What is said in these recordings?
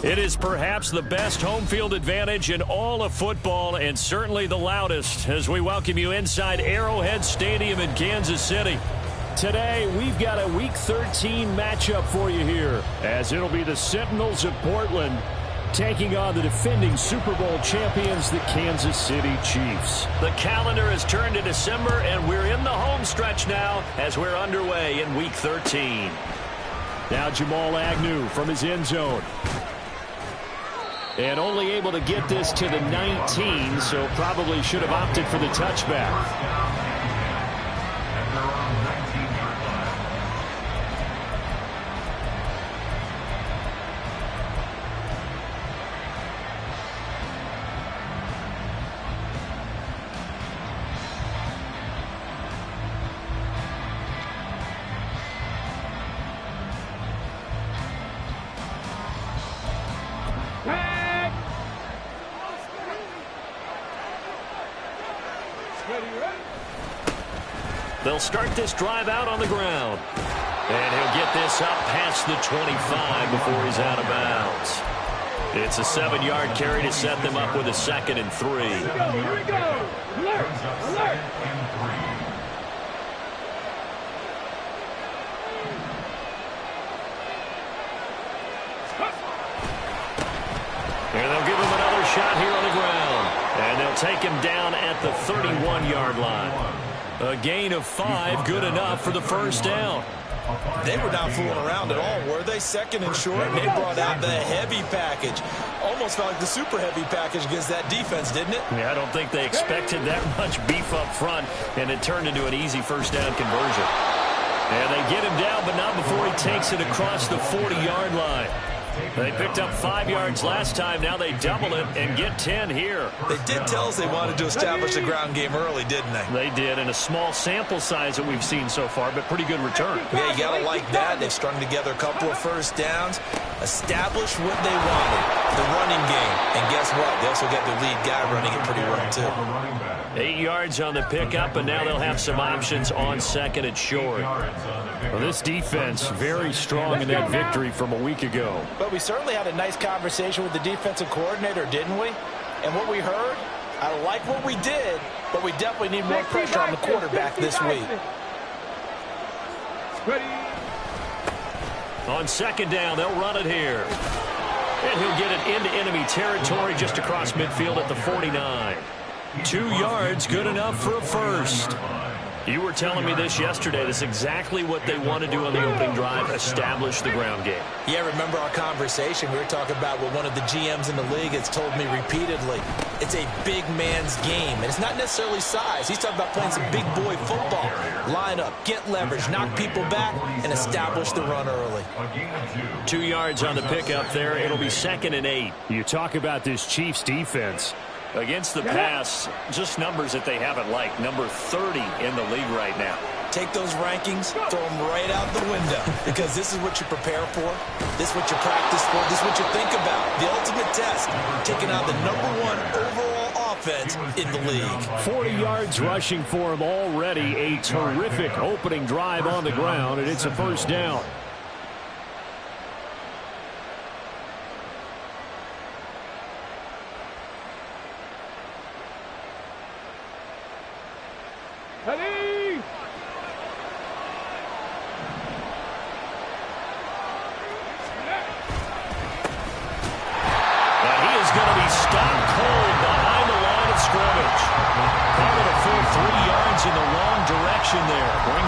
It is perhaps the best home field advantage in all of football and certainly the loudest as we welcome you inside Arrowhead Stadium in Kansas City. Today, we've got a Week 13 matchup for you here as it'll be the Sentinels of Portland taking on the defending Super Bowl champions, the Kansas City Chiefs. The calendar has turned to December, and we're in the home stretch now as we're underway in Week 13. Now Jamal Agnew from his end zone. And only able to get this to the 19, so probably should have opted for the touchback. They'll start this drive out on the ground. And he'll get this up past the 25 before he's out of bounds. It's a 7-yard carry to set them up with a 2nd and 3. Here we go. Alert. Alert. And they'll give him another shot here on the ground. And they'll take him down at the 31-yard line. A gain of 5, good enough for the first down. They were not fooling around at all, were they? 2nd and short, and they brought out the heavy package. Almost felt like the super heavy package against that defense, didn't it? Yeah, I don't think they expected that much beef up front, and it turned into an easy first down conversion. And they get him down, but not before he takes it across the 40-yard line. They picked up 5 yards last time. Now they double it and get 10 here. They did tell us they wanted to establish the ground game early, didn't they? They did, and a small sample size that we've seen so far, but pretty good return. Yeah, you got to like that. They've strung together a couple of first downs, established what they wanted, the running game. And guess what? They also got their lead guy running it pretty well, too. 8 yards on the pickup, and now they'll have some options on 2nd and short. Well, this defense very strong in that victory from a week ago. But we certainly had a nice conversation with the defensive coordinator, didn't we? And what we heard, I like what we did, but we definitely need more pressure on the quarterback this week. On 2nd down, they'll run it here. And he'll get it into enemy territory just across midfield at the 49. 2 yards, good enough for a first. You were telling me this yesterday. This is exactly what they want to do on the opening drive, establish the ground game. Yeah, remember our conversation? We were talking about what one of the GMs in the league has told me repeatedly. It's a big man's game, and it's not necessarily size. He's talking about playing some big boy football. Line up, get leverage, knock people back, and establish the run early. 2 yards on the pickup there. It'll be 2nd and 8. You talk about this Chiefs defense. Against the pass, just numbers that they haven't liked. Number 30 in the league right now. Take those rankings, throw them right out the window, because this is what you prepare for. This is what you practice for. This is what you think about. The ultimate test, taking out the #1 overall offense in the league. 40 yards rushing for him already. A terrific opening drive on the ground, and it's a first down.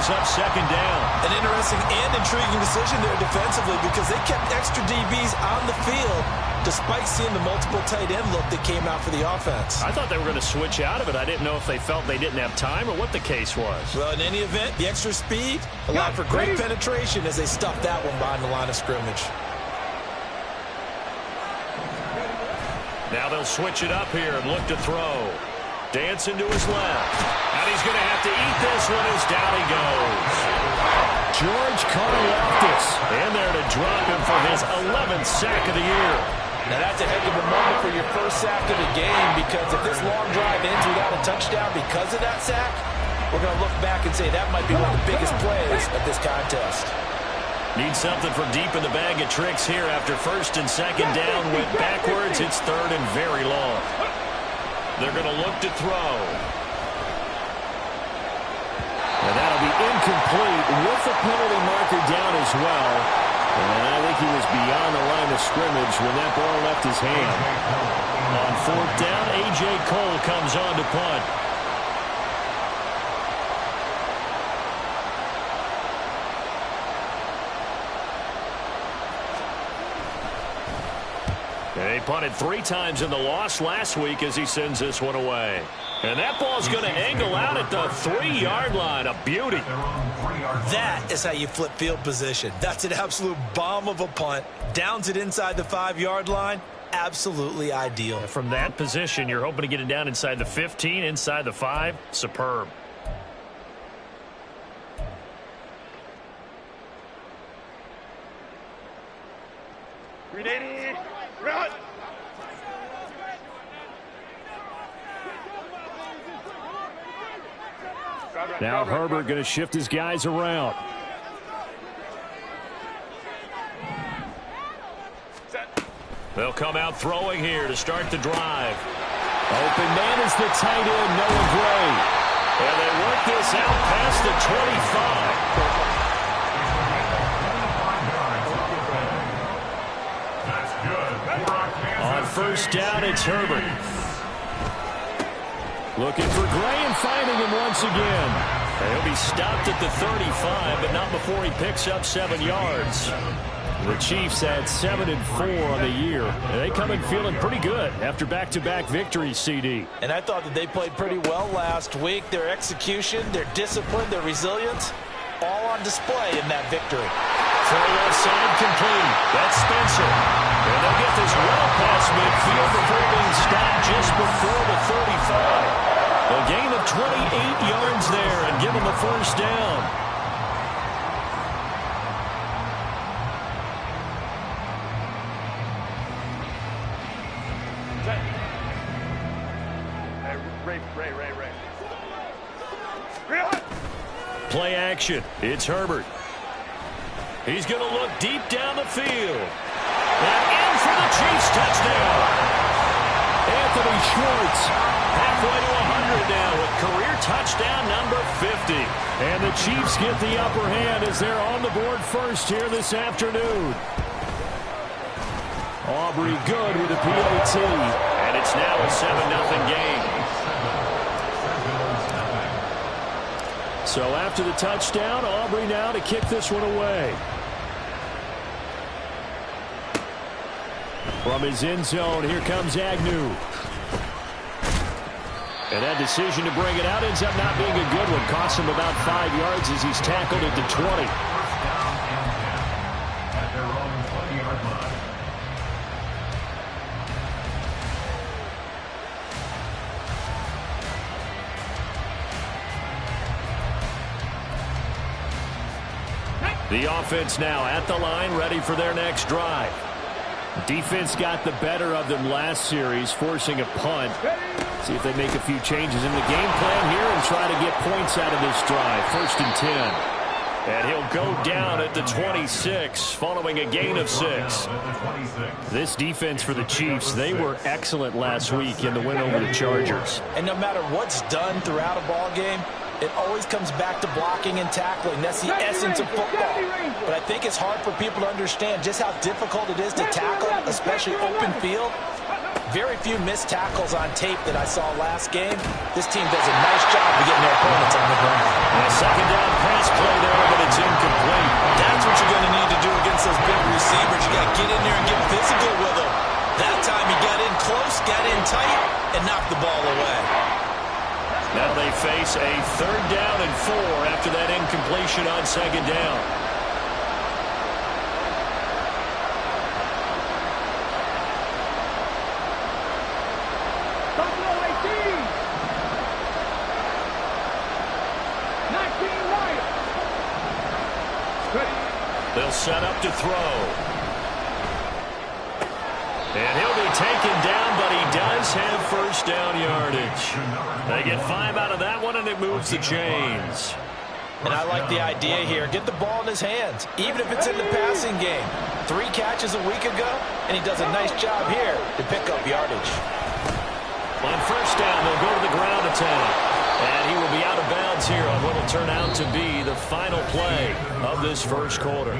Up 2nd down. An interesting and intriguing decision there defensively because they kept extra DBs on the field despite seeing the multiple tight end look that came out for the offense. I thought they were going to switch out of it. I didn't know if they felt they didn't have time or what the case was. Well, in any event, the extra speed allowed for great penetration as they stuffed that one behind the line of scrimmage. Now they'll switch it up here and look to throw. Dancing to his left. And he's going to have to eat this one as down he goes. George Karlaftis in there to drop him for his 11th sack of the year. Now that's a heck of a moment for your first sack of the game, because if this long drive ends without a touchdown because of that sack, we're going to look back and say that might be one of the biggest plays of this contest. Need something from deep in the bag of tricks here after first and second down went backwards. It's third and very long. They're going to look to throw. And that'll be incomplete with the penalty marker down as well. And I think he was beyond the line of scrimmage when that ball left his hand. On fourth down, A.J. Cole comes on to punt. They punted 3 times in the loss last week as he sends this one away. And that ball's going to angle out at the 3-yard line. A beauty. That is how you flip field position. That's an absolute bomb of a punt. Downs it inside the 5-yard line. Absolutely ideal. From that position, you're hoping to get it down inside the 15, inside the 5. Superb. Now Herbert going to shift his guys around. They'll come out throwing here to start the drive. Open man is the tight end, Noah Gray. And they work this out past the 25. On first down, it's Herbert. Looking for Gray and finding him once again. And he'll be stopped at the 35, but not before he picks up 7 yards. The Chiefs had 7-4 on the year. And they come in feeling pretty good after back-to-back victories, CD. And I thought that they played pretty well last week. Their execution, their discipline, their resilience, all on display in that victory. Throw left side complete. That's Spencer. And they'll get this well past midfield before being stopped just before the 35. A gain of 28 yards there and give them a first down. Play action. It's Herbert. He's going to look deep down the field. And in for the Chiefs touchdown. Anthony Schwartz halfway to 100 now with career touchdown number 50. And the Chiefs get the upper hand as they're on the board first here this afternoon. Aubrey good with the PAT. And it's now a 7-0 game. So after the touchdown, Aubrey now to kick this one away. From his end zone, here comes Agnew. And that decision to bring it out ends up not being a good one. Costs him about 5 yards as he's tackled at the 20. The offense now at the line, ready for their next drive. Defense got the better of them last series, forcing a punt. See if they make a few changes in the game plan here and try to get points out of this drive. 1st and 10. And he'll go down at the 26, following a gain of 6. This defense for the Chiefs, they were excellent last week in the win over the Chargers. And no matter what's done throughout a ball game, it always comes back to blocking and tackling. That's the essence of football. But I think it's hard for people to understand just how difficult it is to tackle, especially open field. Very few missed tackles on tape that I saw last game. This team does a nice job of getting their opponents on the ground. And a second down pass play there, but it's incomplete. That's what you're going to need to do against those big receivers. You got to get in there and get physical with them. That time he got in close, got in tight, and knocked the ball away. Now they face a 3rd down and 4 after that incompletion on 2nd down. They'll set up to throw. And he'll be taken down, but he does have first down yardage. They get 5 out of that one, and it moves the chains. And I like the idea here. Get the ball in his hands, even if it's in the passing game. 3 catches a week ago, and he does a nice job here to pick up yardage. On first down, they'll go to the ground attack. And he will be out of bounds here on what will turn out to be the final play of this first quarter.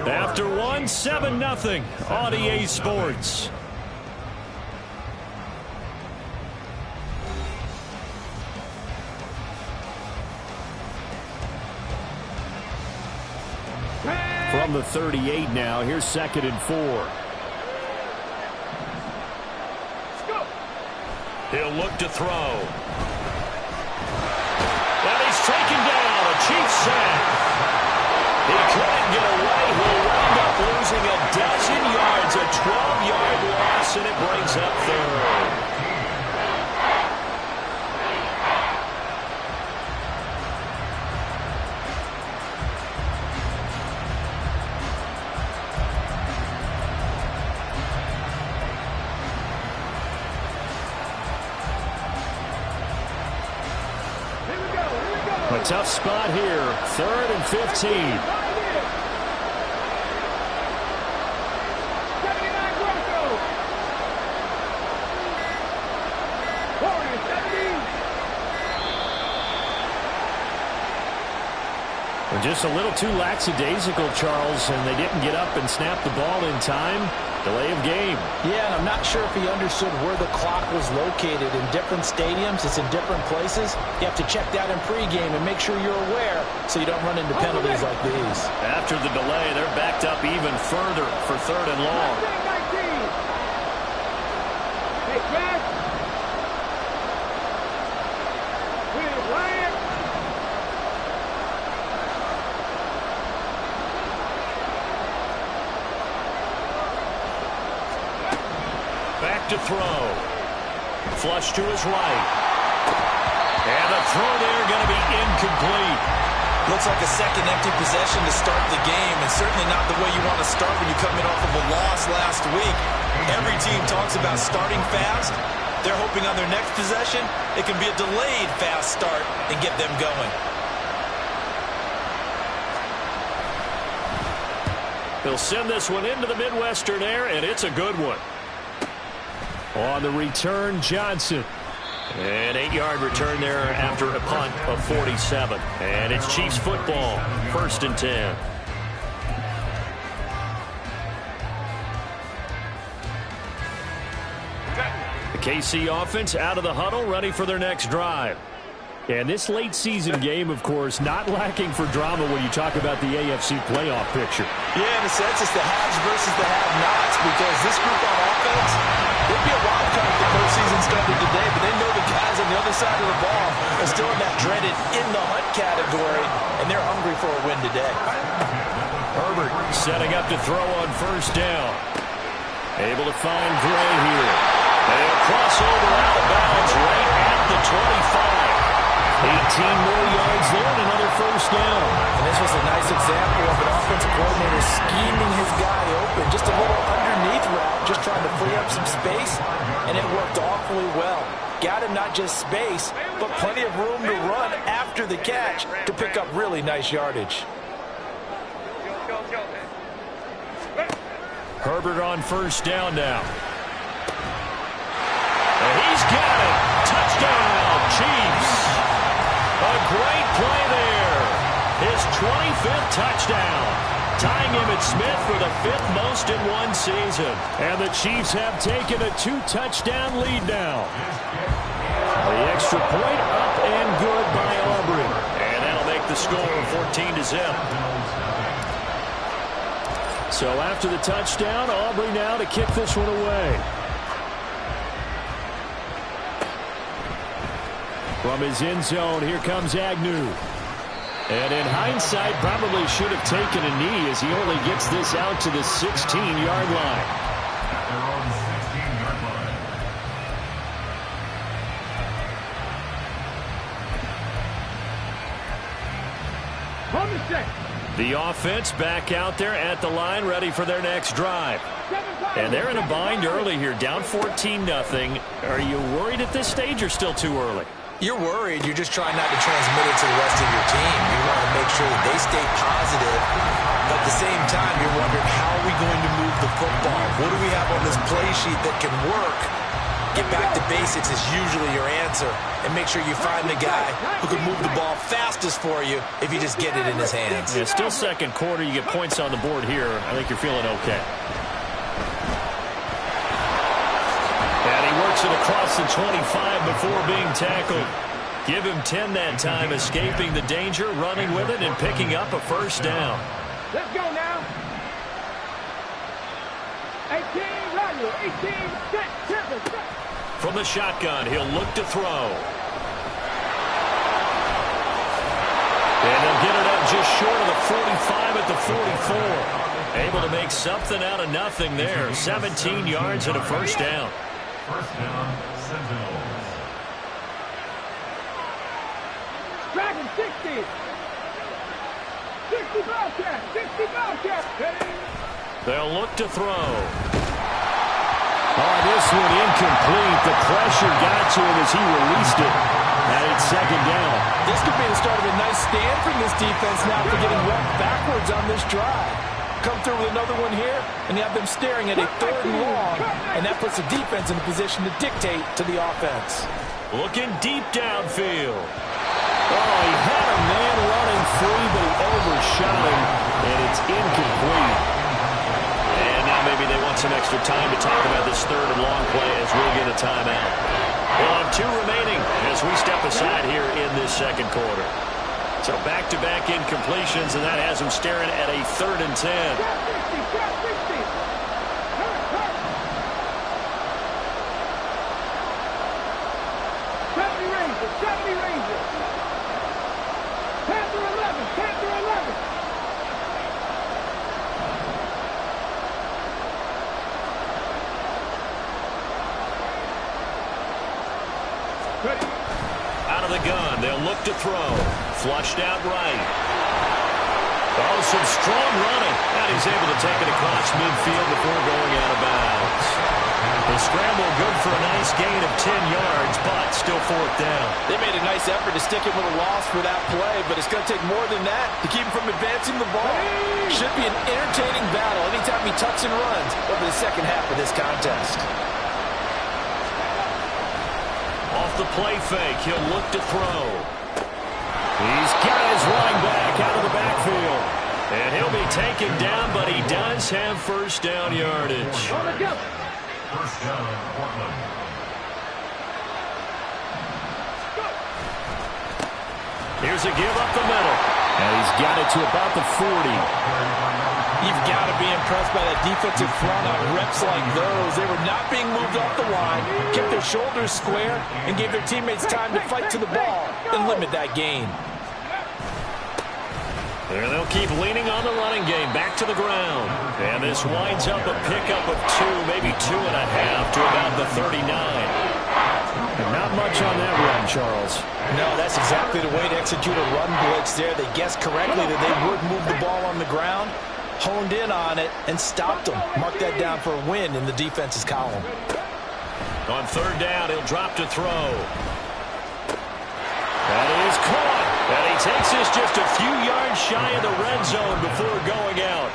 After 1, 7-0 on EA Sports. From the 38 now, here's 2nd and 4. He'll look to throw. And he's taken down, a Chiefs sack. He couldn't get away. He'll wind up losing a dozen yards, a 12-yard loss, and it brings up 3rd. A tough spot here, 3rd and 15. 79 Bronco. Warriors 70. Well, just a little too lackadaisical, Charles, and they didn't get up and snap the ball in time. Delay of game. Yeah, and I'm not sure if he understood where the clock was located. In different stadiums, it's in different places. You have to check that in pregame and make sure you're aware so you don't run into penalties like these. After the delay, they're backed up even further for 3rd and long. 19. Hey, Jack. With Ryan. Back to throw. Flush to his right. And the throw there going to be incomplete. Looks like a second empty possession to start the game, and certainly not the way you want to start when you come in off of a loss last week. Every team talks about starting fast. They're hoping on their next possession it can be a delayed fast start and get them going. They'll send this one into the Midwestern air, and it's a good one. On the return, Johnson. An 8-yard return there after a punt of 47. And it's Chiefs football, 1st and 10. The KC offense out of the huddle, ready for their next drive. And this late season game, of course, not lacking for drama when you talk about the AFC playoff picture. Yeah, in a sense, it's the haves versus the have-nots, because this group on offense, they'd be a wild card if the postseason started today, but they know the guys on the other side of the ball are still in that dreaded in-the-hunt category, and they're hungry for a win today. Herbert setting up to throw on first down. Able to find Gray here. They'll cross over out of bounds right at the 25. 18 more yards there and another first down. And this was a nice example of an offensive coordinator scheming his guy open. Just a little underneath route, just trying to free up some space, and it worked awfully well. Got him not just space, but plenty of room to run after the catch to pick up really nice yardage. Herbert on first down now. And he's got it. Touchdown, Chiefs. A great play there. His 25th touchdown. Tying Emmitt Smith for the 5th most in one season. And the Chiefs have taken a 2-touchdown lead now. The extra point up and good by Aubrey. And that'll make the score 14-0. So after the touchdown, Aubrey now to kick this one away. From his end zone, here comes Agnew. And in hindsight, probably should have taken a knee as he only gets this out to the 16-yard line. The offense back out there at the line, ready for their next drive. And they're in a bind early here, down 14-0. Are you worried at this stage or still too early? You're worried. You're just trying not to transmit it to the rest of your team. You want to make sure that they stay positive. But at the same time, you're wondering, how are we going to move the football? What do we have on this play sheet that can work? Get back to basics is usually your answer. And make sure you find the guy who can move the ball fastest for you if you just get it in his hands. Yeah, still second quarter. You get points on the board here. I think you're feeling okay. And he works it across the 25 before being tackled. Give him 10 that time, escaping the danger, running with it, and picking up a first down. Let's go now. 18, Roger. 18, set, set. From the shotgun, he'll look to throw. And he'll get it up just short of the 45 at the 44. Able to make something out of nothing there. 17 yards and a first down. First down, Sentinels. Dragon 60. 60 Bobcat. 60 Bobcat. They'll look to throw. Oh, this one incomplete. The pressure got to him as he released it. And it's second down. This could be the start of a nice stand from this defense now for getting run backwards on this drive. Come through with another one here, and you have them staring at a third and long, and that puts the defense in a position to dictate to the offense. Looking deep downfield. Oh, he had a man running free, but he overshot him, and it's incomplete. And now maybe they want some extra time to talk about this third and long play as we'll get a timeout. We'll have 2 remaining as we step aside here in this second quarter. So back-to-back incompletions, and that has them staring at a 3rd and 10. 70 Rangers, 70 Rangers. Panther 11, Panther 11. Ready. Out of the gun, they'll look to throw. Flushed out right. Oh, some strong running. And he's able to take it across midfield before going out of bounds. The scramble good for a nice gain of 10 yards, but still 4th down. They made a nice effort to stick him with a loss for that play, but it's going to take more than that to keep him from advancing the ball. Should be an entertaining battle anytime he tucks and runs over the second half of this contest. Off the play fake, he'll look to throw. He's got his running back out of the backfield. And he'll be taken down, but he does have first down yardage. On the go. First down, Portland. Here's a give up the middle. And he's got it to about the 40. You've got to be impressed by that defensive front on reps like those. They were not being moved off the line, kept their shoulders square, and gave their teammates time to fight to the ball and limit that gain. There they'll keep leaning on the running game, back to the ground. And this winds up a pickup of 2, maybe 2.5 to about the 39. And not much on that run, Charles. No, that's exactly the way to execute a run blitz there. They guessed correctly that they would move the ball on the ground, honed in on it, and stopped them. Mark that down for a win in the defense's column. On 3rd down, he'll drop to throw. That is caught. And he takes this just a few yards shy of the red zone before going out.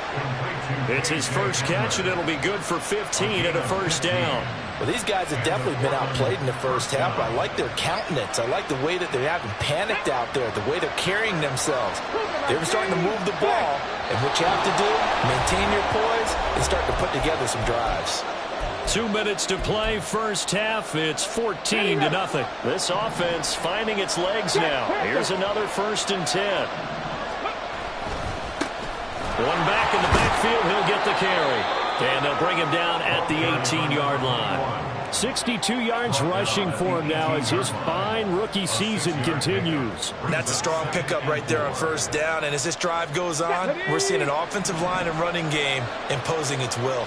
It's his first catch, and it'll be good for 15 and a first down. Well, these guys have definitely been outplayed in the first half, but I like their countenance. I like the way that they haven't panicked out there, the way they're carrying themselves. They're starting to move the ball, and what you have to do, maintain your poise and start to put together some drives. 2 minutes to play, first half. It's 14-0. This offense finding its legs now. Here's another 1st and 10. One back in the backfield, he'll get the carry. And they'll bring him down at the 18-yard line. 62 yards rushing for him now as his fine rookie season continues. That's a strong pickup right there on 1st down. And as this drive goes on, we're seeing an offensive line and running game imposing its will.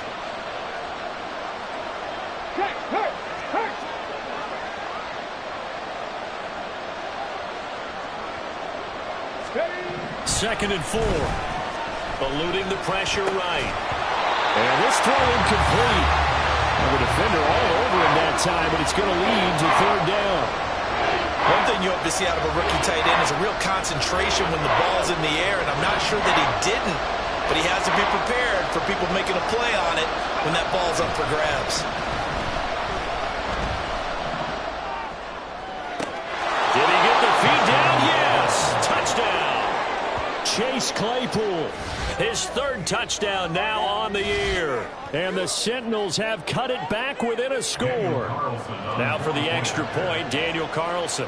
Second and 4. Eluding the pressure right. And this throw incomplete. And the defender all over him that time, but it's going to lead to 3rd down. One thing you hope to see out of a rookie tight end is a real concentration when the ball's in the air, and I'm not sure that he didn't, but he has to be prepared for people making a play on it when that ball's up for grabs. Did he get the feed down? Yes! Touchdown! Chase Claypool, his third touchdown now on the year. And the Sentinels have cut it back within a score. Now for the extra point, Daniel Carlson.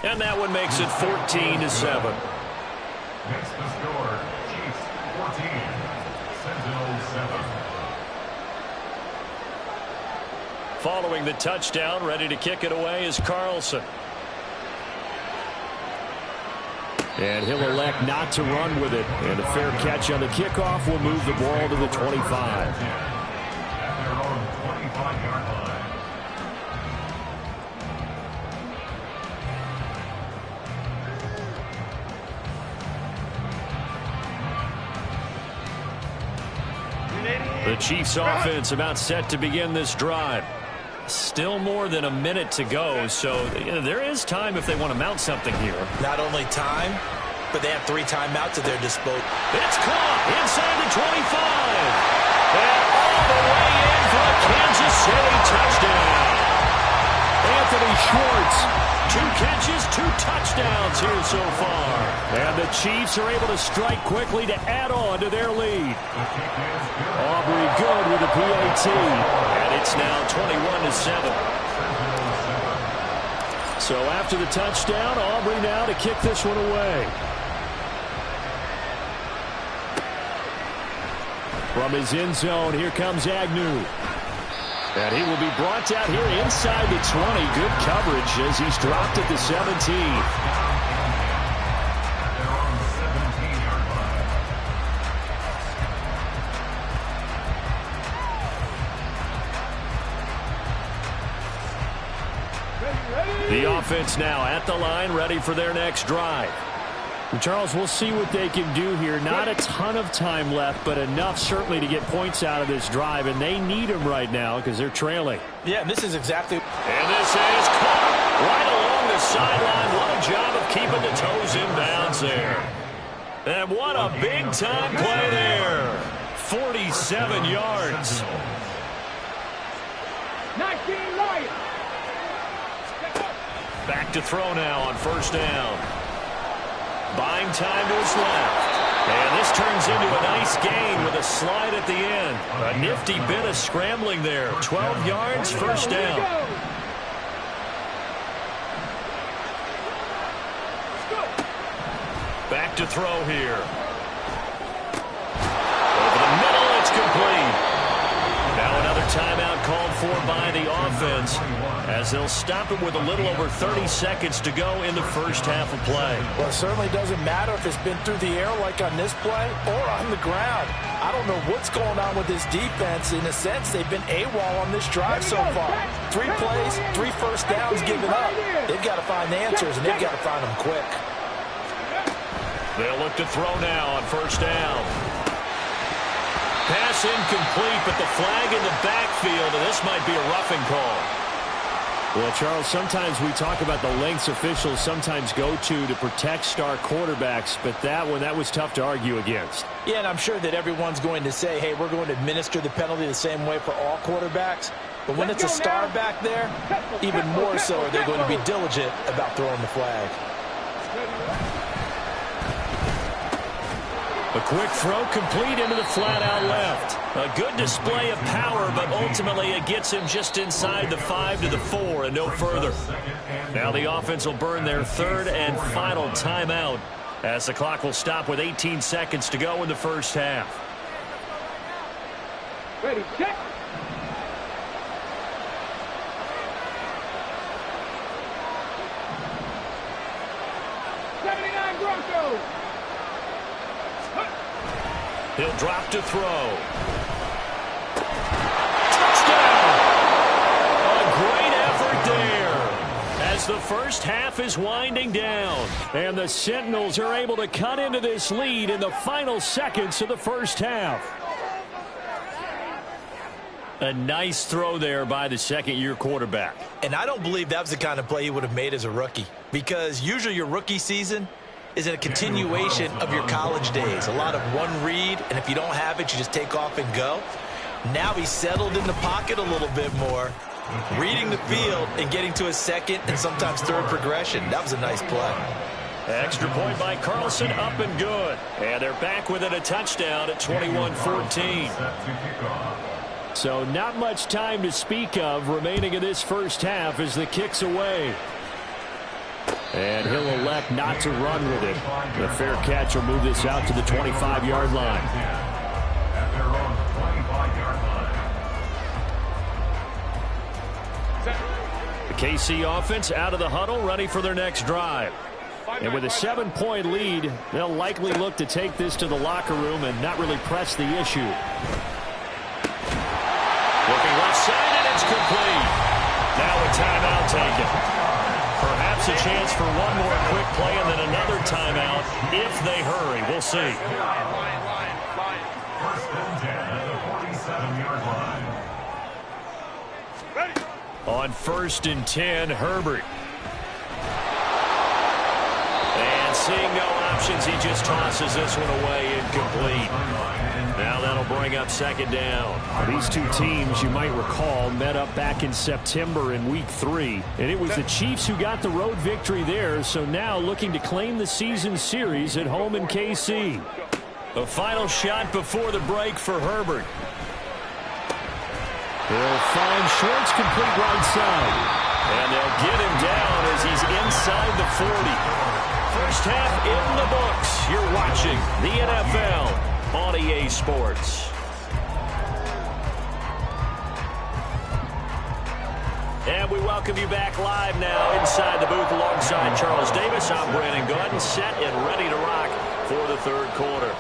And that one makes it 14-7. Next to score, Chiefs 14, Sentinels 7. Following the touchdown, ready to kick it away is Carlson. And he'll elect not to run with it. And a fair catch on the kickoff will move the ball to the 25. At their own 25-yard line. The Chiefs offense about set to begin this drive. Still more than a minute to go, so there is time if they want to mount something here. Not only time, but they have 3 timeouts at their disposal. It's caught inside the 25. And all the way in for a Kansas City touchdown. Anthony Schwartz, 2 catches, 2 touchdowns here so far. And the Chiefs are able to strike quickly to add on to their lead. Aubrey good with the PAT. And it's now 21-7. So after the touchdown, Aubrey now to kick this one away. From his end zone, here comes Agnew. And he will be brought down here inside the 20. Good coverage as he's dropped at the 17. Their own 17-yard line. The offense now at the line, ready for their next drive. And Charles, we'll see what they can do here. Not a ton of time left, but enough certainly to get points out of this drive, and they need them right now because they're trailing. Yeah, this is exactly... And this is caught right along the sideline. What a job of keeping the toes in bounds there. And what a big-time play there. 47 yards. 19 Lions. Back to throw now on first down. Buying time to his left. And this turns into a nice gain with a slide at the end. A nifty bit of scrambling there. 12 yards, first down. Back to throw here. Over the middle, it's complete. Now another timeout called for by the offense as they'll stop it with a little over 30 seconds to go in the first half of play. Well, it certainly doesn't matter if it's been through the air like on this play or on the ground. I don't know what's going on with this defense. In a sense, they've been AWOL on this drive so far. 3 plays, 3 first downs given up. They've got to find the answers, and they've got to find them quick. They'll look to throw now on first down. Pass incomplete, but the flag in the backfield, and this might be a roughing call. Well, Charles, sometimes we talk about the lengths officials sometimes go to protect star quarterbacks, but that one, that was tough to argue against. Yeah, and I'm sure that everyone's going to say, hey, we're going to administer the penalty the same way for all quarterbacks. But when it's a star back there, even more so are they going to be diligent about throwing the flag. A quick throw complete into the flat out left. A good display of power, but ultimately it gets him just inside the 5 to the 4 and no further. Now the offense will burn their third and final timeout as the clock will stop with 18 seconds to go in the first half. Ready, check. Broncos. He'll drop to throw. Touchdown! A great effort there as the first half is winding down. And the Sentinels are able to cut into this lead in the final seconds of the first half. A nice throw there by the second-year quarterback. And I don't believe that was the kind of play he would have made as a rookie, because usually your rookie season is a continuation of your college days. A lot of one read, and if you don't have it, you just take off and go. Now he's settled in the pocket a little bit more, reading the field and getting to his second and sometimes third progression. That was a nice play. Extra point by Carlson, up and good. And they're back within a touchdown at 21-14. So not much time to speak of remaining in this first half as the kick's away. And he'll elect not to run with it. The fair catch will move this out to the 25-yard line. At their own 25-yard line. The KC offense out of the huddle, ready for their next drive. And with a 7-point lead, they'll likely look to take this to the locker room and not really press the issue. Looking left side, and it's complete. Now a timeout taken. Perhaps a chance for one more quick play and then another timeout if they hurry. We'll see. First and 10 at the 47-yard line. On first and 10, Herbert. And seeing no options, he just tosses this one away, incomplete. Now that'll bring up second down. These two teams, you might recall, met up back in September in Week 3. And it was the Chiefs who got the road victory there, so now looking to claim the season series at home in KC. A final shot before the break for Herbert. They'll find Schwartz complete right side. And they'll get him down as he's inside the 40. First half in the books. You're watching the NFL on EA Sports. And we welcome you back live now inside the booth alongside Charles Davis. I'm Brandon Gordon, set and ready to rock for the third quarter.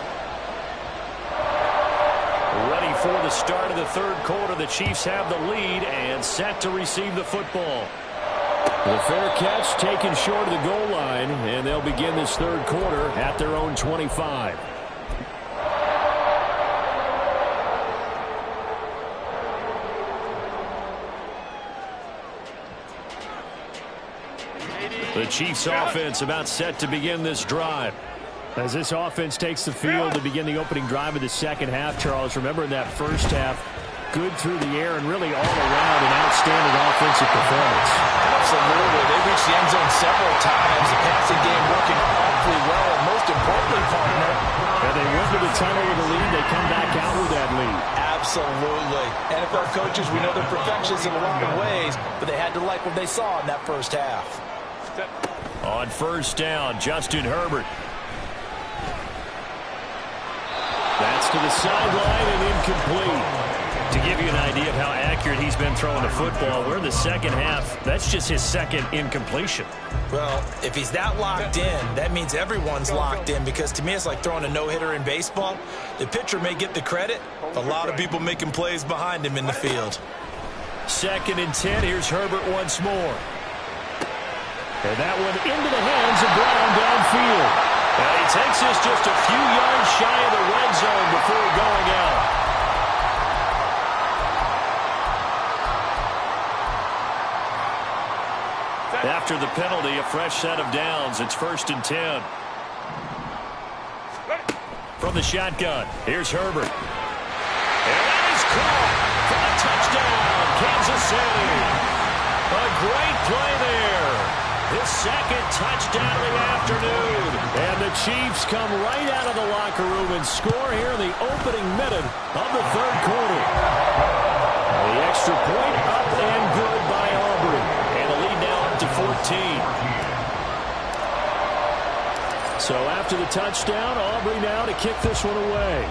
Ready for the start of the third quarter. The Chiefs have the lead and set to receive the football. The fair catch taken short of the goal line, and they'll begin this third quarter at their own 25. The Chiefs offense about set to begin this drive. As this offense takes the field to begin the opening drive of the second half, Charles, remember in that first half, good through the air and really all around an outstanding offensive performance. Absolutely. They reached the end zone several times. The passing game working awfully well, and most importantly, partner. And they went to the tunnel with a lead. They come back out with that lead. Absolutely. NFL coaches, we know they're perfectionists in a lot of ways, but they had to like what they saw in that first half. On first down, Justin Herbert. That's to the sideline and incomplete. To give you an idea of how accurate he's been throwing the football, we're in the second half. That's just his second incompletion. Well, if he's that locked in, that means everyone's locked in, because to me it's like throwing a no-hitter in baseball. The pitcher may get the credit, a lot of people making plays behind him in the field. Second and 10, here's Herbert once more. And that one into the hands of Brown downfield. And he takes this just a few yards shy of the red zone before going out. After the penalty, a fresh set of downs. It's first and 10. From the shotgun, here's Herbert. And that is caught for a touchdown, Kansas City. A great play there. His second touchdown of the afternoon. And the Chiefs come right out of the locker room and score here in the opening minute of the third quarter. The extra point up and good by Aubrey. And the lead now up to 14. So after the touchdown, Aubrey now to kick this one away.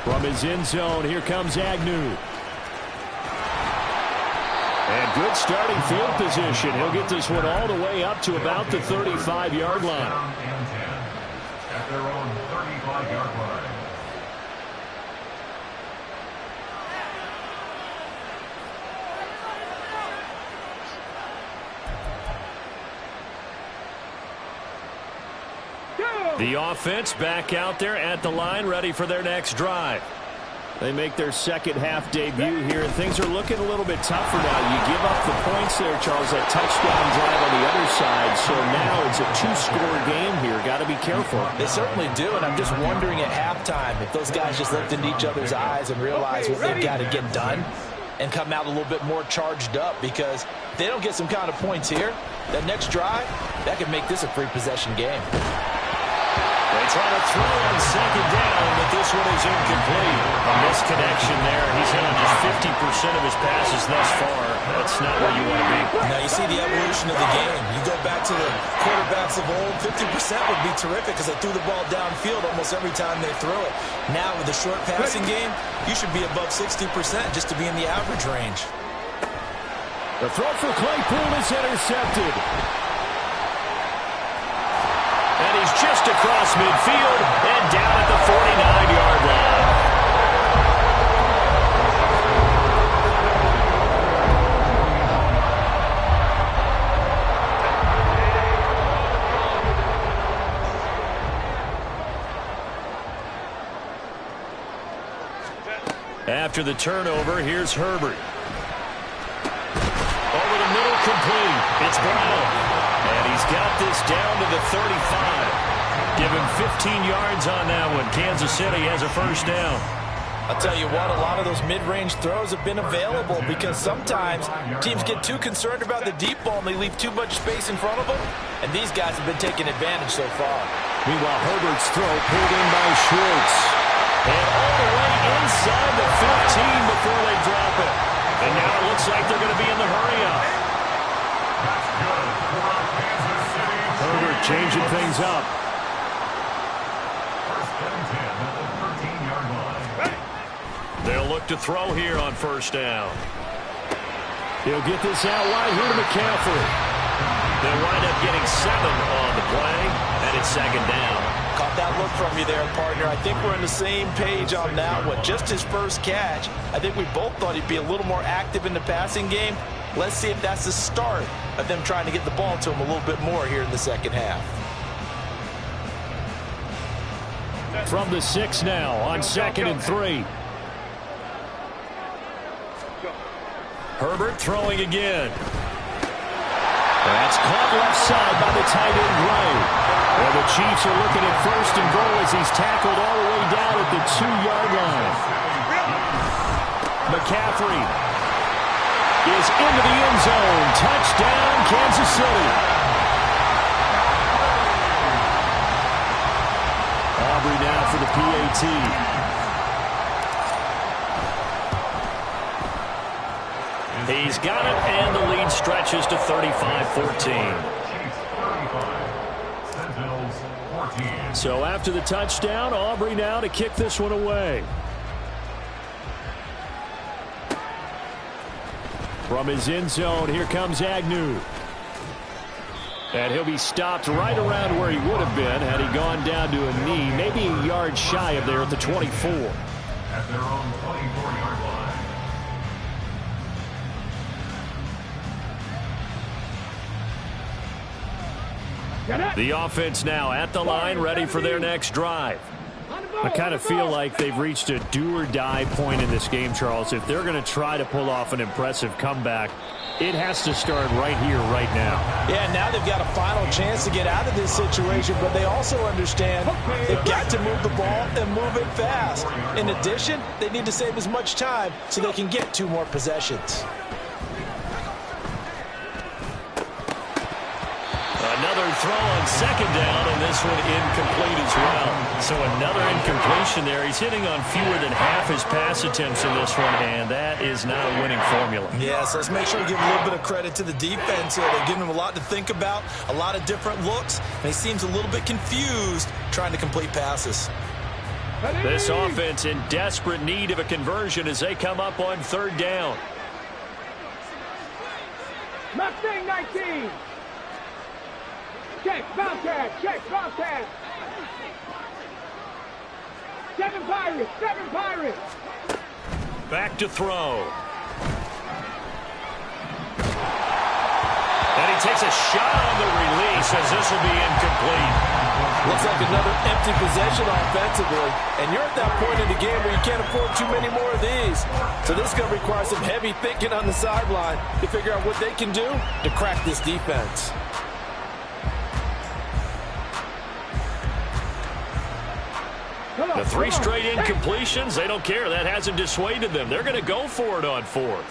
From his end zone, here comes Agnew. And good starting field position. He'll get this one all the way up to about the 35-yard line. At their own 35-yard line. The offense back out there at the line, ready for their next drive. They make their second half debut here, and things are looking a little bit tougher now. You give up the points there, Charles, that touchdown drive on the other side. So now it's a two-score game here. Got to be careful. They certainly do, and I'm just wondering at halftime if those guys just looked into each other's eyes and realized what they've got to get done and come out a little bit more charged up, because if they don't get some kind of points here, that next drive, that could make this a free possession game. They try to throw on second down, but this one is incomplete. A misconnection there. He's hit on just 50% of his passes thus far. That's not where you want to be. Now you see the evolution of the game. You go back to the quarterbacks of old, 50% would be terrific because they threw the ball downfield almost every time they threw it. Now with the short passing game, you should be above 60% just to be in the average range. The throw for Claypool is intercepted. And he's just across midfield and down at the 49-yard line. After the turnover, here's Herbert. Over the middle, complete. It's Brown. And he's got this down to the 35. Give him 15 yards on that one. Kansas City has a first down. I'll tell you what, a lot of those mid-range throws have been available because sometimes teams get too concerned about the deep ball and they leave too much space in front of them. And these guys have been taking advantage so far. Meanwhile, Herbert's throw pulled in by Schwartz. And all the way inside the 15 before they drop it. And now it looks like they're going to be in the hurry-up. Herbert changing things up. They'll look to throw here on first down. He'll get this out wide here to McCaffrey. They'll wind up getting 7 on the play, and it's second down. Caught that look from you there, partner. I think we're on the same page on that one. Just his first catch. I think we both thought he'd be a little more active in the passing game. Let's see if that's the start of them trying to get the ball to him a little bit more here in the second half. From the 6 now on 2nd and 3. Herbert throwing again. That's caught left side by the tight end Gray. Well, the Chiefs are looking at first and goal as he's tackled all the way down at the 2-yard line. McCaffrey is into the end zone. Touchdown, Kansas City. Aubrey now for the PAT. He's got it, and the lead stretches to 35-14. So after the touchdown, Aubrey now to kick this one away. From his end zone, here comes Agnew. And he'll be stopped right around where he would have been had he gone down to a knee, maybe a yard shy of there at the 24. At their own 24-yard line. The offense now at the line, ready for their next drive. I kind of feel like they've reached a do-or-die point in this game, Charles. If they're going to try to pull off an impressive comeback, it has to start right here, right now. Yeah, now they've got a final chance to get out of this situation, but they also understand they've got to move the ball and move it fast. In addition, they need to save as much time so they can get 2 more possessions. Another throw on second down, and this one incomplete as well. So another incompletion there. He's hitting on fewer than half his pass attempts in this one, and that is not a winning formula. Yes, let's make sure we give a little bit of credit to the defense here. They're giving him a lot to think about, a lot of different looks, and he seems a little bit confused trying to complete passes. This offense in desperate need of a conversion as they come up on third down. Mustang 19. Check, Bobcat, check, Bobcat. 7 Pirates, 7 Pirates. Back to throw. And he takes a shot on the release as this will be incomplete. Looks like another empty possession offensively. And you're at that point in the game where you can't afford too many more of these. So this is going to require some heavy thinking on the sideline to figure out what they can do to crack this defense. The 3 straight incompletions, they don't care. That hasn't dissuaded them. They're going to go for it on 4th.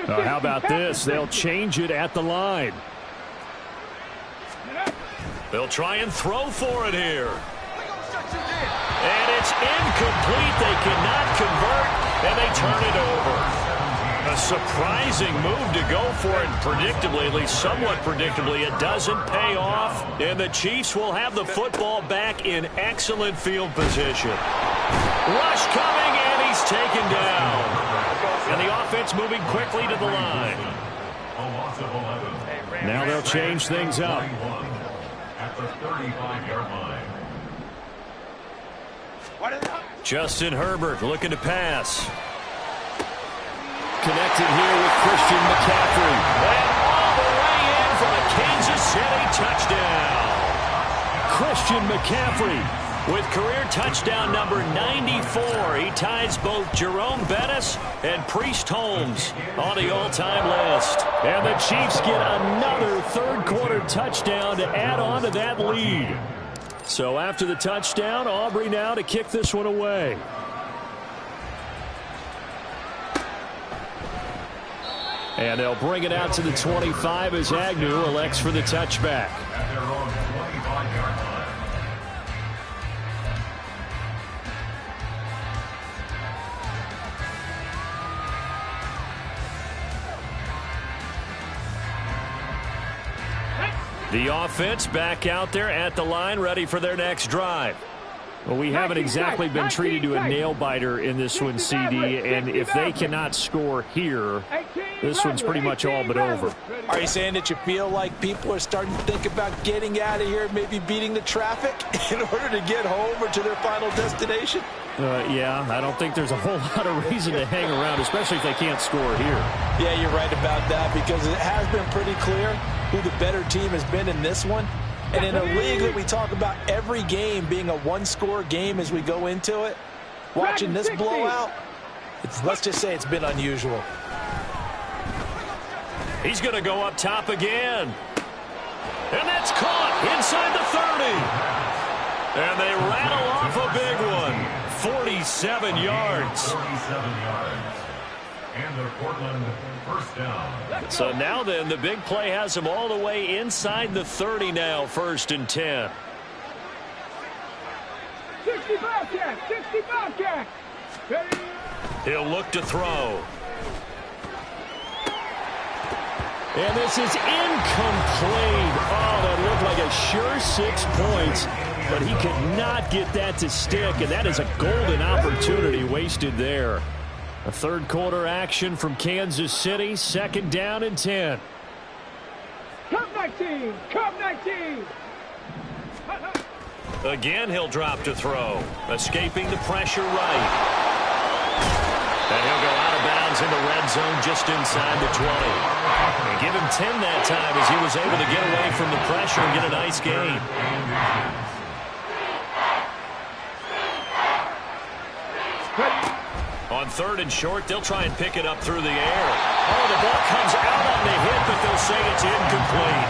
How about this? They'll change it at the line. They'll try and throw for it here. And it's incomplete. They cannot convert, and they turn it over. A surprising move to go for it, predictably, at least somewhat predictably. It doesn't pay off, and the Chiefs will have the football back in excellent field position. Rush coming, and he's taken down. And the offense moving quickly to the line. Now they'll change things up. At the 35-yard line. Justin Herbert looking to pass. Connected here with Christian McCaffrey. And all the way in for a Kansas City touchdown. Christian McCaffrey with career touchdown number 94. He ties both Jerome Bettis and Priest Holmes on the all-time list. And the Chiefs get another third-quarter touchdown to add on to that lead. So after the touchdown, Aubrey now to kick this one away. And they'll bring it out to the 25 as Agnew elects for the touchback. At their own 25-yard line. The offense back out there at the line, ready for their next drive. Well, we haven't exactly been treated to a nail-biter in this one, CD, and if they cannot score here, this one's pretty much all but over. Are you saying that you feel like people are starting to think about getting out of here, maybe beating the traffic in order to get home or to their final destination? Yeah, I don't think there's a whole lot of reason to hang around, especially if they can't score here. Yeah, you're right about that, because it has been pretty clear who the better team has been in this one. And in a league that we talk about every game being a one-score game as we go into it, watching this blowout, let's just say it's been unusual. He's going to go up top again. And that's caught inside the 30. And they rattle off a big one. 47 yards. 47 yards. And the Portland first down. So now then, the big play has them all the way inside the 30 now, 1st and 10. 60 Bobcats, 60 Bobcats. He'll look to throw. And this is incomplete. Oh, that looked like a sure 6 points, but he could not get that to stick, and that is a golden opportunity wasted there. A third-quarter action from Kansas City, 2nd down and 10. Come 19, come 19. Again, he'll drop to throw, escaping the pressure right. And he'll go out of bounds in the red zone just inside the 20. And give him 10 that time as he was able to get away from the pressure and get a nice gain. On 3rd and short, they'll try and pick it up through the air. Oh, the ball comes out on the hit, but they'll say it's incomplete.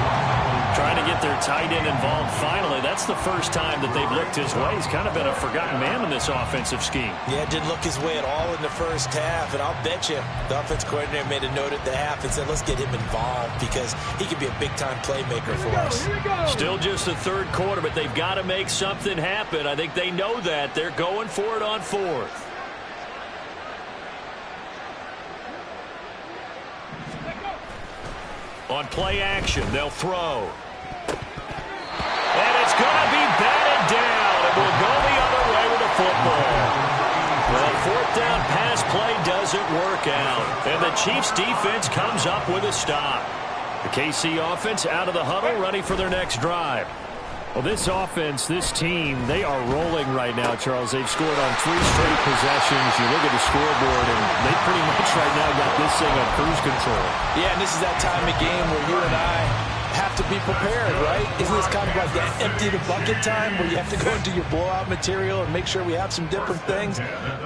Trying to get their tight end involved finally. That's the first time that they've looked his way. He's kind of been a forgotten man in this offensive scheme. Yeah, didn't look his way at all in the first half, and I'll bet you the offense coordinator made a note at the half and said, let's get him involved because he could be a big-time playmaker for us. Still just the 3rd quarter, but they've got to make something happen. I think they know that. They're going for it on 4th. On play action, they'll throw. And it's going to be batted down. It will go the other way with the football. Well, 4th down pass play doesn't work out. And the Chiefs defense comes up with a stop. The KC offense out of the huddle, ready for their next drive. Well, this offense, this team, they are rolling right now, Charles. They've scored on 3 straight possessions. You look at the scoreboard, and they pretty much right now got this thing on cruise control. Yeah, and this is that time of game where you and I have to be prepared, right? Isn't this kind of like that empty the bucket time where you have to go into your blowout material and make sure we have some different things?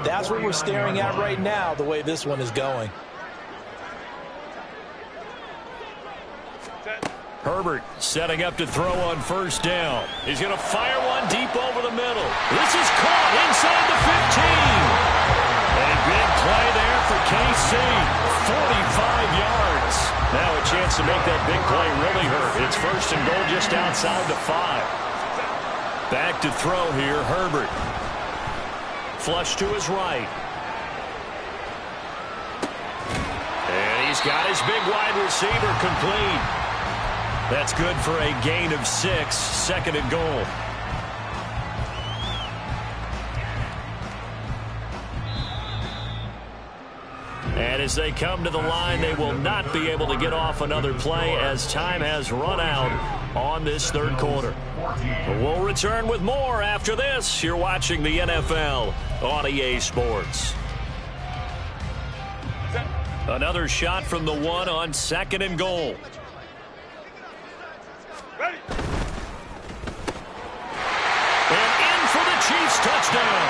That's what we're staring at right now, the way this one is going. Herbert setting up to throw on first down. He's going to fire one deep over the middle. This is caught inside the 15. A big play there for KC. 45 yards. Now a chance to make that big play really hurt. It's first and goal just outside the 5. Back to throw here, Herbert. Flush to his right. And he's got his big wide receiver complete. That's good for a gain of 6, second and goal. And as they come to the line, they will not be able to get off another play as time has run out on this third quarter. We'll return with more after this. You're watching the NFL on EA Sports. Another shot from the 1 on second and goal. And in for the Chiefs touchdown.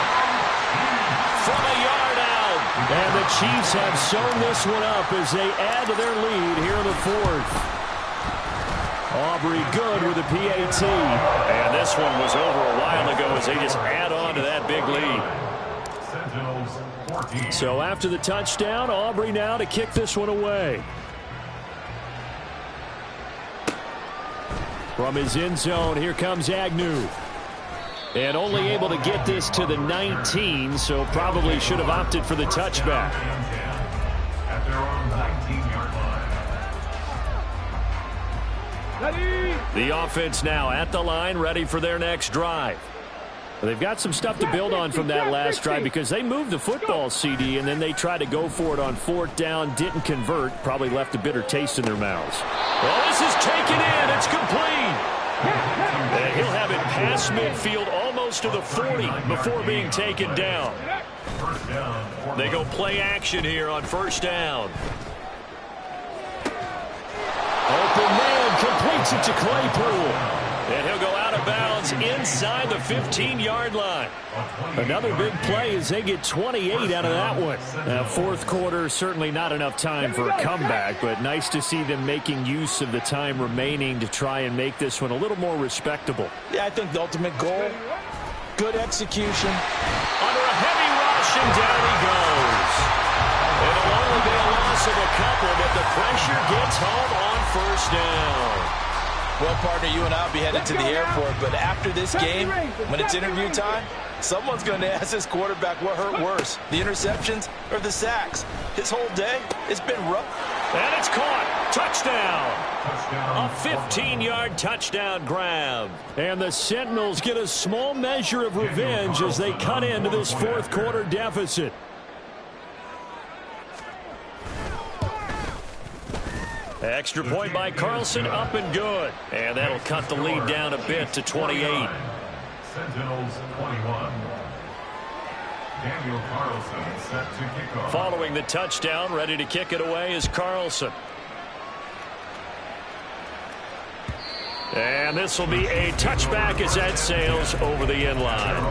From a yard out. And the Chiefs have sewn this one up as they add to their lead here in the 4th. Aubrey good with a PAT. And this one was over a while ago as they just add on to that big lead. So after the touchdown, Aubrey now to kick this one away. From his end zone, here comes Agnew. And only able to get this to the 19, so probably should have opted for the touchback. At their own 19-yard line. The offense now at the line, ready for their next drive. They've got some stuff to build on from that last drive because they moved the football, CD, and then they tried to go for it on 4th down, didn't convert, probably left a bitter taste in their mouths. Well, this is taken in. It's complete. And he'll have it past midfield almost to the 40 before being taken down. They go play action here on first down. Open man completes it to Claypool. And he'll go out of bounds inside the 15-yard line. Another big play as they get 28 out of that one. Fourth quarter, certainly not enough time for a comeback, but nice to see them making use of the time remaining to try and make this one a little more respectable. Yeah, I think the ultimate goal, good execution. Under a heavy rush, and down he goes. It'll only be a loss of a couple, but the pressure gets home on first down. Well, partner, you and I will be headed to the airport, but after this game, when it's interview time, someone's going to ask this quarterback what hurt worse, the interceptions or the sacks. His whole day, it's been rough. And it's caught. Touchdown. A 15-yard touchdown grab. And the Sentinels get a small measure of revenge as they cut into this fourth quarter deficit. Extra point by Carlson, up and good. And that'll cut the lead down a bit to 28. Sentinels 21. Daniel Carlson set to kick off. Following the touchdown, ready to kick it away is Carlson. And this will be a touchback as that sails over the end line.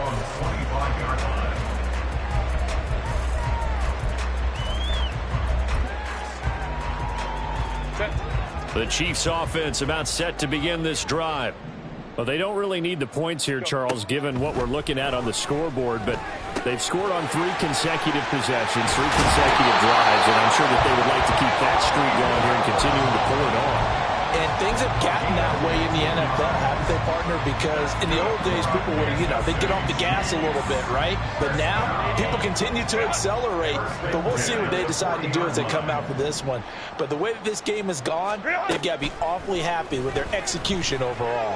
The Chiefs offense about set to begin this drive. Well, they don't really need the points here, Charles, given what we're looking at on the scoreboard, but they've scored on 3 consecutive possessions, 3 consecutive drives, and I'm sure that they would like to keep that streak going here and continuing to pull it on. And things have gotten that way in the NFL, haven't they, partner? Because in the old days, people would, they'd get off the gas a little bit, right? But now, people continue to accelerate. But we'll see what they decide to do as they come out for this one. But the way that this game has gone, they've got to be awfully happy with their execution overall.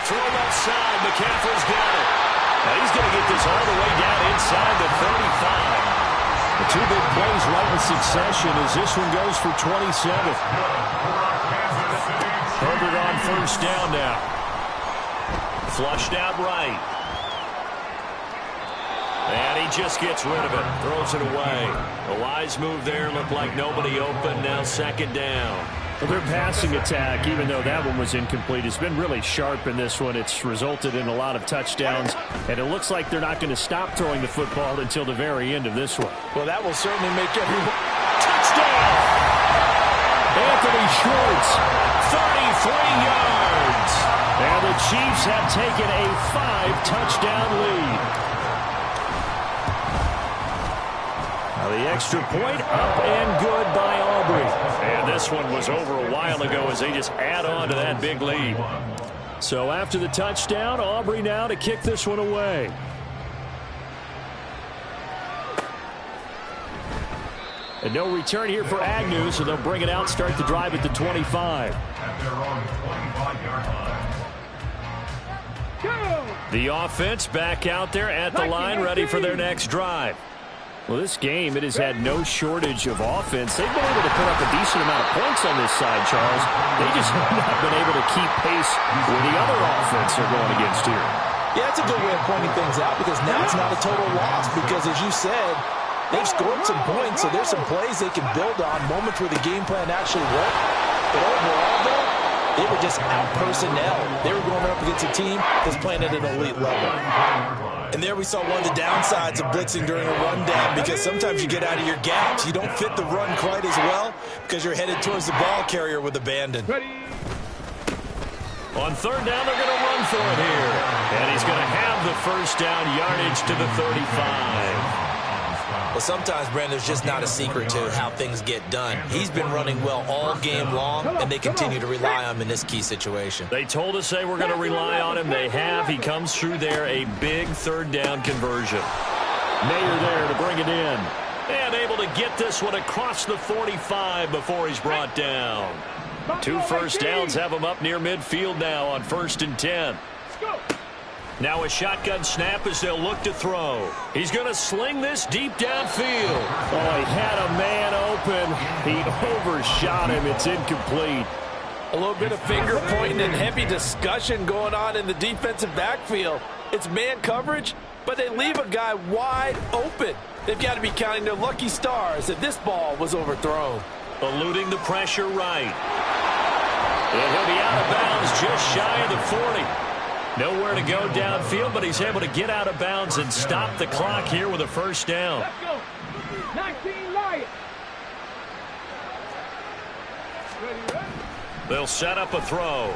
Throw left side, McCaffrey's got it. Now he's going to get this all the way down inside the 35. The 2 big plays right in succession as this one goes for 27. Herbert on first down now. Flushed out right. And he just gets rid of it. Throws it away. A wise move there. Looked like nobody open. Now second down. Well, their passing attack, even though that one was incomplete, has been really sharp in this one. It's resulted in a lot of touchdowns, and it looks like they're not going to stop throwing the football until the very end of this one. Well, that will certainly make everyone... Touchdown! Anthony Schwartz, 33 yards. And the Chiefs have taken a 5-touchdown lead. The extra point up and good by Aubrey. And this one was over a while ago as they just add on to that big lead. So after the touchdown, Aubrey now to kick this one away. And no return here for Agnew, so they'll bring it out, start the drive at the 25. At their own 25-yard line. The offense back out there at the line, ready for their next drive. Well, this game, it has had no shortage of offense. They've been able to put up a decent amount of points on this side, Charles. They just have not been able to keep pace with the other offense they're going against here. Yeah, it's a good way of pointing things out because now it's not a total loss because, as you said, they've scored some points, so there's some plays they can build on, moments where the game plan actually worked. But overall, though, they were just out-personnel. They were going up against a team that's playing at an elite level. And there we saw one of the downsides of blitzing during a rundown because sometimes you get out of your gaps. You don't fit the run quite as well because you're headed towards the ball carrier with abandon. On third down, they're going to run for it here. And he's going to have the first down, yardage to the 35. Well, sometimes, Brandon, there's just not a secret to how things get done. He's been running well all game long, and they continue to rely on him in this key situation. They told us they were going to rely on him. They have. He comes through there, a big third down conversion. Mayer there to bring it in. And able to get this one across the 45 before he's brought down. 2 first downs have him up near midfield now on 1st and 10. Now a shotgun snap as they'll look to throw. He's going to sling this deep downfield. Oh, he had a man open. He overshot him. It's incomplete. A little bit of finger pointing and heavy discussion going on in the defensive backfield. It's man coverage, but they leave a guy wide open. They've got to be counting their lucky stars that this ball was overthrown. Eluding the pressure right. And he'll be out of bounds just shy of the 40. Nowhere to go downfield, but he's able to get out of bounds and stop the clock here with a first down. Let's go. 19 Lions. Ready. They'll set up a throw.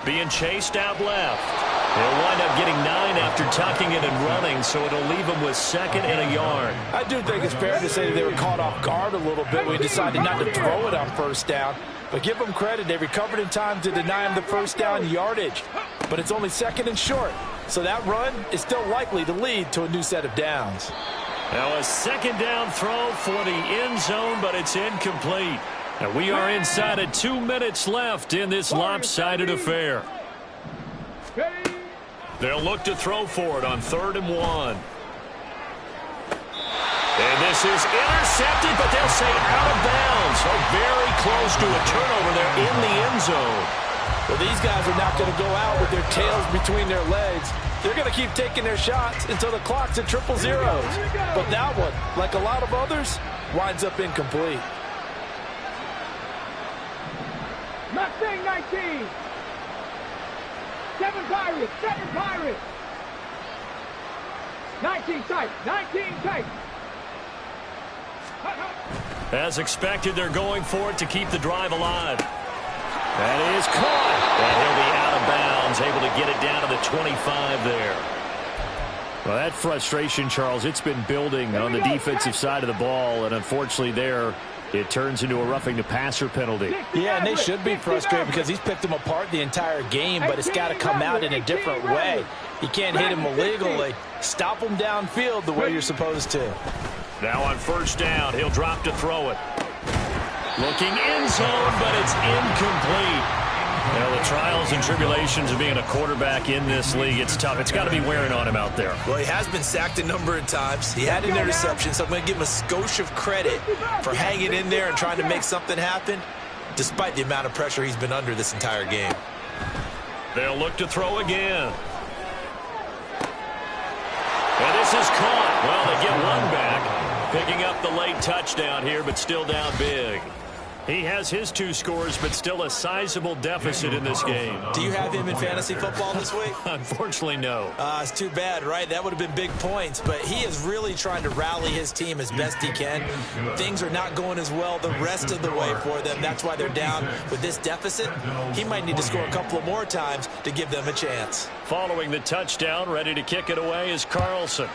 Being chased out left. They'll wind up getting 9 after tucking it and running, so it'll leave them with 2nd and a yard. I do think it's fair to say that they were caught off guard a little bit when he decided not to throw it on first down. But give them credit. They recovered in time to deny him the first down yardage. But it's only 2nd and short. So that run is still likely to lead to a new set of downs. Now a 2nd down throw for the end zone, but it's incomplete. And we are inside of 2 minutes left in this lopsided affair. They'll look to throw for it on 3rd and 1. And this is intercepted, but they'll say out of bounds. So very close to a turnover there in the end zone. Well, these guys are not going to go out with their tails between their legs. They're going to keep taking their shots until the clock's at 000. But that one, like a lot of others, winds up incomplete. Mustang 19. 7 Pirates. 7 Pirates. 19 tight. 19 tight. As expected, they're going for it to keep the drive alive. That is caught. And he'll be out of bounds, able to get it down to the 25 there. Well, that frustration, Charles, it's been building on the defensive side of the ball, and unfortunately there, it turns into a roughing the passer penalty. Yeah, and they should be frustrated because he's picked them apart the entire game, but it's got to come out in a different way. You can't hit him illegally. Stop him downfield the way you're supposed to. Now on 1st down, he'll drop to throw it. Looking end zone, but it's incomplete. Well, the trials and tribulations of being a quarterback in this league, it's tough. It's got to be wearing on him out there. Well, he has been sacked a number of times. He had an interception, so I'm going to give him a skosh of credit for hanging in there and trying to make something happen, despite the amount of pressure he's been under this entire game. They'll look to throw again. And this is caught. Well, they get one back. Picking up the late touchdown here, but still down big. He has his 2 scores, but still a sizable deficit in this game. Do you have him in fantasy football this week? Unfortunately, no. It's too bad, right? That would have been big points, but he is really trying to rally his team as best he can. Things are not going as well the rest of the way for them. That's why they're down with this deficit. He might need to score a couple of more times to give them a chance. Following the touchdown, ready to kick it away is Carlson.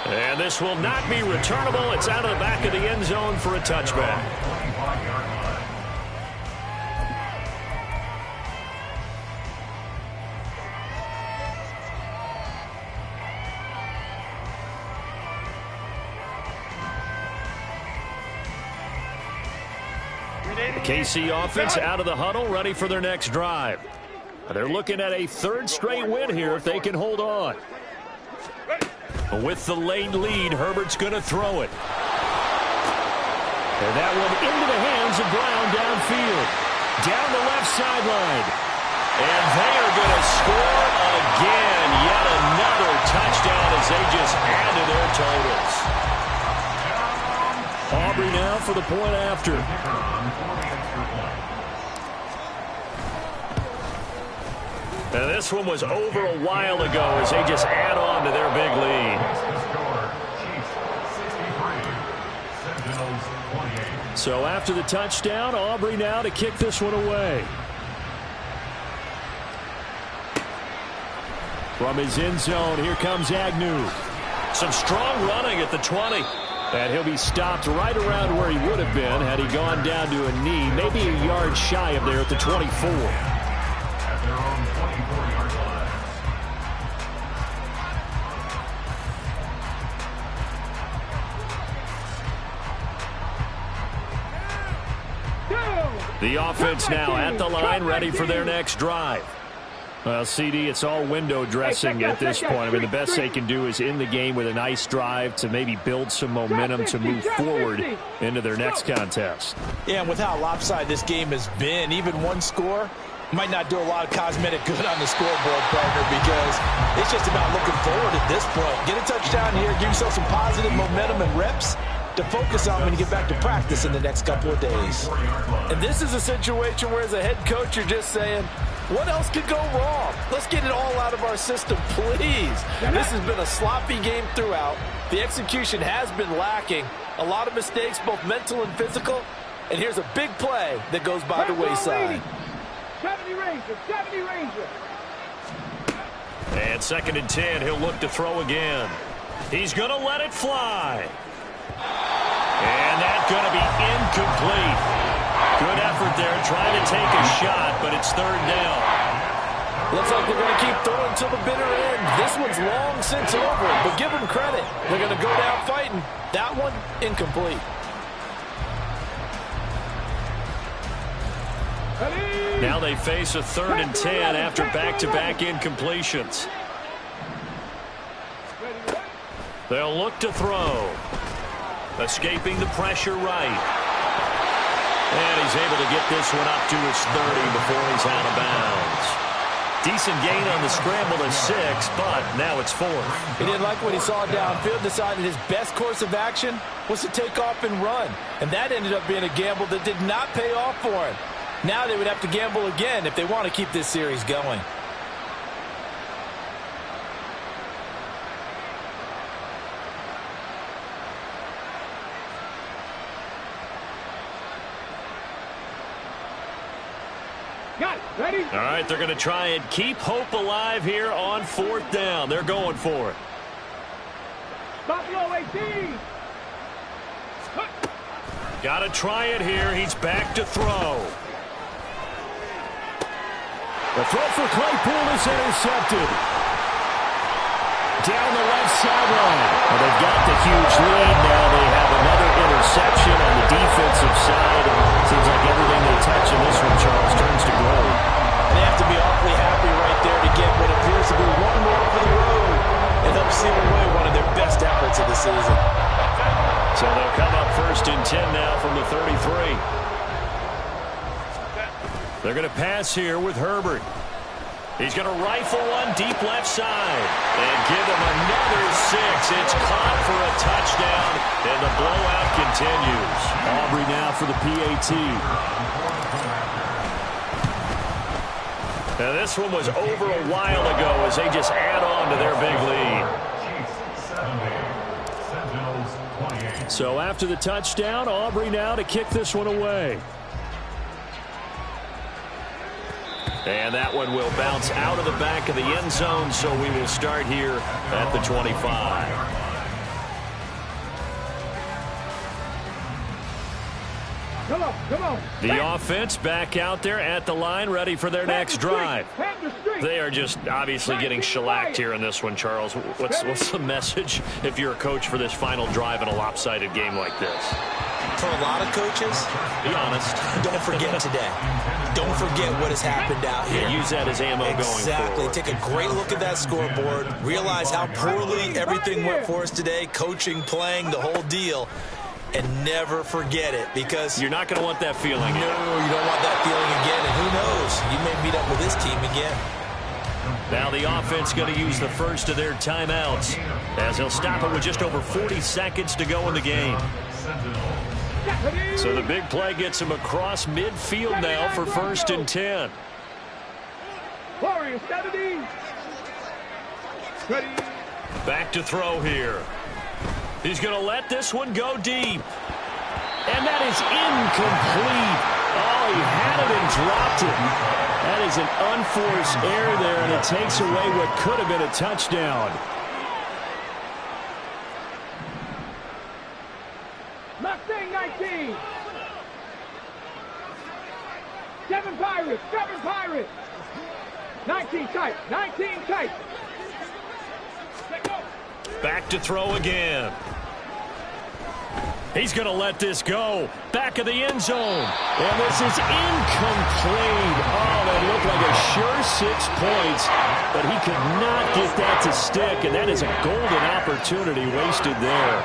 And this will not be returnable. It's out of the back of the end zone for a touchback. The KC offense out of the huddle, ready for their next drive. They're looking at a 3rd straight win here if they can hold on. With the late lead, Herbert's going to throw it. And that one into the hands of Brown downfield. Down the left sideline. And they are going to score again. Yet another touchdown as they just add to their totals. Aubrey now for the point after. And this one was over a while ago as they just add on to their big lead. So after the touchdown, Aubrey now to kick this one away. From his end zone, here comes Agnew. Some strong running at the 20. And he'll be stopped right around where he would have been had he gone down to a knee, maybe a yard shy of there at the 24. The offense now at the line, ready for their next drive. Well, CD, it's all window dressing at this point. I mean, the best they can do is in the game with a nice drive to maybe build some momentum to move forward into their next contest. Yeah, and with how lopsided this game has been, even one score might not do a lot of cosmetic good on the scoreboard, partner, because it's just about looking forward at this point. Get a touchdown here, give yourself some positive momentum and reps to focus on when you get back to practice in the next couple of days. And this is a situation where as a head coach you're just saying, what else could go wrong? Let's get it all out of our system, please. This has been a sloppy game throughout. The execution has been lacking. A lot of mistakes, both mental and physical. And here's a big play that goes by the wayside. 70 Ranger, 70 Ranger. And 2nd and 10, he'll look to throw again. He's going to let it fly. And that's going to be incomplete. Good effort there trying to take a shot, but it's 3rd down. Looks like they're going to keep throwing till the bitter end. This one's long since over, but give them credit. They're going to go down fighting. That one, incomplete. Now they face a 3rd and 10 after back-to-back incompletions. They'll look to throw. Escaping the pressure right. And he's able to get this one up to his 30 before he's out of bounds. Decent gain on the scramble to 6, but now it's 4th. He didn't like what he saw downfield, decided his best course of action was to take off and run. And that ended up being a gamble that did not pay off for him. Now they would have to gamble again if they want to keep this series going. Got it. Ready? All right, they're going to try and keep hope alive here on 4th down. They're going for it. Buffalo 18. Got to try it here. He's back to throw. The throw for Claypool is intercepted. Down the left sideline. Well, they've got the huge lead now. They have another interception on the defensive side. Seems like everything they touch in this one, Charles, turns to gold. They have to be awfully happy right there to get what appears to be one more for the road and help seal away one of their best efforts of the season. So they'll come up 1st and 10 now from the 33. They're going to pass here with Herbert. He's going to rifle one deep left side and give him another 6. It's caught for a touchdown, and the blowout continues. Aubrey now for the PAT. Now this one was over a while ago as they just add on to their big lead. So after the touchdown, Aubrey now to kick this one away. And that one will bounce out of the back of the end zone, so we will start here at the 25. Come on, come on. The offense back out there at the line, ready for their next drive. They are just obviously getting shellacked here in this one, Charles. What's the message if you're a coach for this final drive in a lopsided game like this? For a lot of coaches, be honest, don't forget today. Don't forget what has happened out here. Yeah, use that as ammo going forward. Exactly. Take a great look at that scoreboard. Realize how poorly everything went for us today. Coaching, playing, the whole deal. And never forget it, because you're not going to want that feeling. No, you don't want that feeling again. And who knows? You may meet up with this team again. Now the offense going to use the first of their timeouts as they'll stop it with just over 40 seconds to go in the game. So the big play gets him across midfield now for 1st and 10. Back to throw here. He's going to let this one go deep. And that is incomplete. Oh, he had it and dropped it. That is an unforced error there, and it takes away what could have been a touchdown. Mustang 19. 7 Pirates, 7 Pirates. 19 tight, 19 tight. Back to throw again. He's going to let this go. Back of the end zone. And this is incomplete. Oh, that looked like a sure 6 points, but he could not get that to stick, and that is a golden opportunity wasted there.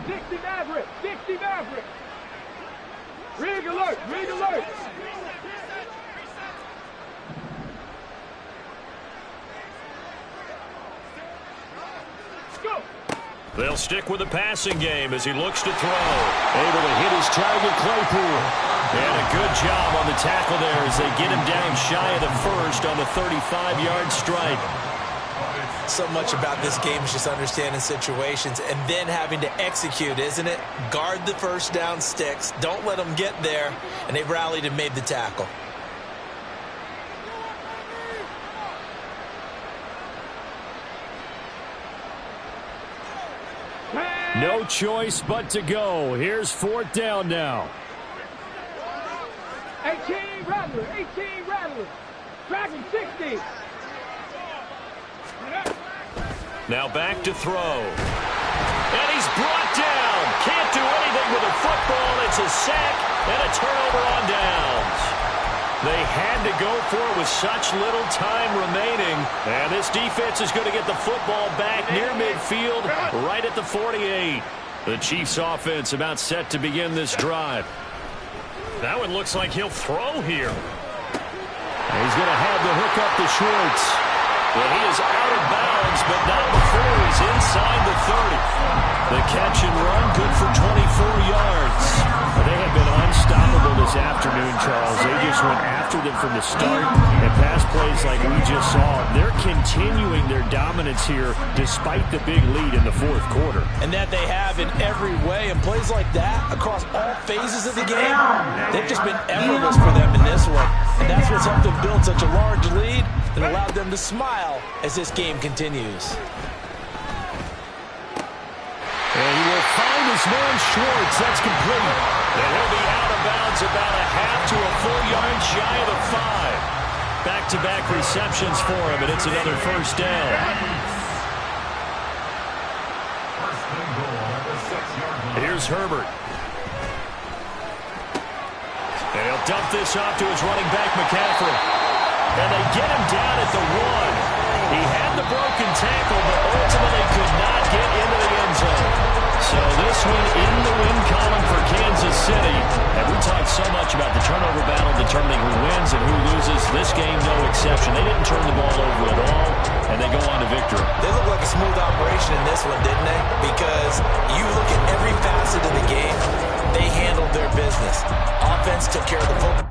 60 Maverick, 60 Maverick. Rig alert, rig alert. They'll stick with the passing game as he looks to throw. Able to hit his target, Claypool. And a good job on the tackle there as they get him down shy of the first on the 35-yard strike. So much about this game is just understanding situations and then having to execute, isn't it? Guard the first down sticks. Don't let them get there. And they rallied and made the tackle. No choice but to go. Here's 4th down now. 18 Rattler, 18 Rattler. Dragon 60. Now back to throw. And he's brought down. Can't do anything with a football. It's a sack and a turnover on downs. They had to go for it with such little time remaining. And this defense is going to get the football back near midfield, right at the 48. The Chiefs offense about set to begin this drive. That one looks like he'll throw here. And he's going to have to hook up the Schwartz. Well, he is out of bounds, but not before he's inside the 30. The catch and run, good for 24 yards. They have been unstoppable this afternoon, Charles. They just went after them from the start, and pass plays like we just saw. They're continuing their dominance here despite the big lead in the 4th quarter. And that they have in every way, and plays like that across all phases of the game, they've just been effortless for them in this one. And that's what's helped them build such a large lead and allowed them to smile as this game continues. And he will find his man Schwartz. That's complete. And he'll be out of bounds about a half to a full yard shy of the 5. Back-to-back receptions for him, and it's another 1st down. Here's Herbert. And he'll dump this off to his running back, McCaffrey. And they get him down at the 1. He had the broken tackle, but ultimately could not get into the end zone. So this one in the win column for Kansas City. And we talked so much about the turnover battle determining who wins and who loses. This game, no exception. They didn't turn the ball over at all, and they go on to victory. They look like a smooth operation in this one, didn't they? Because you look at every facet of the game, they handled their business. Offense took care of the football.